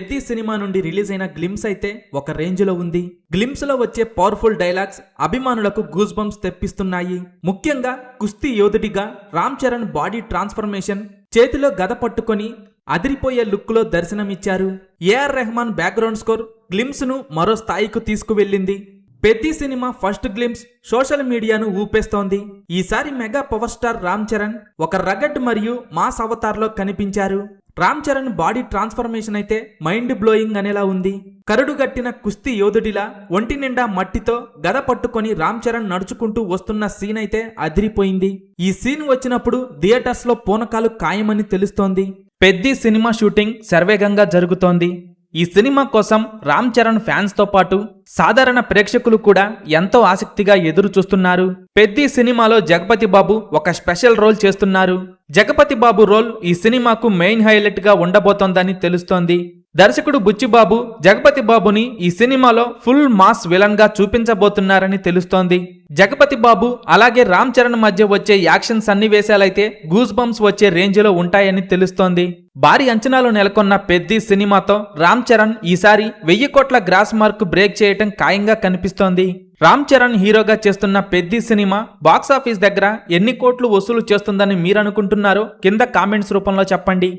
Peddi cinema నుండి release అయిన glimpse అయితే ఒక రేంజ్ లో ఉంది. గ్లిమ్స్ లో వచ్చే పవర్ఫుల్ డైలాగ్స్ అభిమానులకు గూస్ బంప్స్ తెప్పిస్తున్నాయి. ముఖ్యంగా కుస్తీ యోధుడిగా రామ్ చరణ్ బాడీ ట్రాన్స్ఫర్మేషన్, చేతిలో గద పట్టుకొని అదిరిపోయే లుక్ లో దర్శనమిచ్చారు. AR Rahman background score glimpse ను మరో స్థాయికి తీసుకువెళ్ళింది. Peddi cinema first glimpse social మీడియాను ఊపేస్తోంది. ఈసారి mega power star Ram Charan ఒక రగడ్ మరియు మాస్ అవతార్ లో కనిపించారు. రామ్ చరణ్ బాడీ ట్రాన్స్ఫర్మేషన్ అయితే మైండ్ బ్లోయింగ్ అనేలా ఉంది. కరుడుగట్టిన కుస్తీ యోధుడిలా ఒంటి నిండా మట్టితో గద పట్టుకొని రామ్ చరణ్ నడుచుకుంటూ వస్తున్న సీన్ అయితే అదిరిపోయింది. ఈ సీన్ వచ్చినప్పుడు థియేటర్స్ లో పూనకాలు ఖాయమని తెలుస్తోంది. పెద్ది సినిమా షూటింగ్ శరవేగంగా జరుగుతోంది. ఈ సినిమా కోసం రామ్ చరణ్ ఫ్యాన్స్ తో పాటు సాధారణ ప్రేక్షకులు కూడా ఎంతో ఆసక్తిగా ఎదురు చూస్తున్నారు. పెద్ది సినిమాలో జగపతి బాబు ఒక స్పెషల్ రోల్ చేస్తున్నారు. జగపతి బాబు రోల్ ఈ సినిమాకు మెయిన్ హైలైట్ గా ఉండబోతోందని తెలుస్తోంది. దర్శకుడు బుచ్చిబాబు జగపతి బాబుని ఈ సినిమాలో ఫుల్ మాస్ విలన్ గా చూపించబోతున్నారని తెలుస్తోంది. జగపతి బాబు అలాగే రామ్ చరణ్ మధ్య వచ్చే యాక్షన్ సన్నివేశాలైతే గూస్ బంప్స్ వచ్చే రేంజ్ లో ఉంటాయని తెలుస్తోంది. భారీ అంచనాలు నెలకొన్న పెద్ది సినిమాతో రామ్ చరణ్ ఈసారి 1000 కోట్ల గ్రాస్ మార్క్ బ్రేక్ చేయటం ఖాయంగా కనిపిస్తోంది. రామ్ చరణ్ హీరోగా చేస్తున్న పెద్ది సినిమా బాక్సాఫీస్ దగ్గర ఎన్ని కోట్లు వసూలు చేస్తుందని మీరనుకుంటున్నారో కింద కామెంట్స్ రూపంలో చెప్పండి.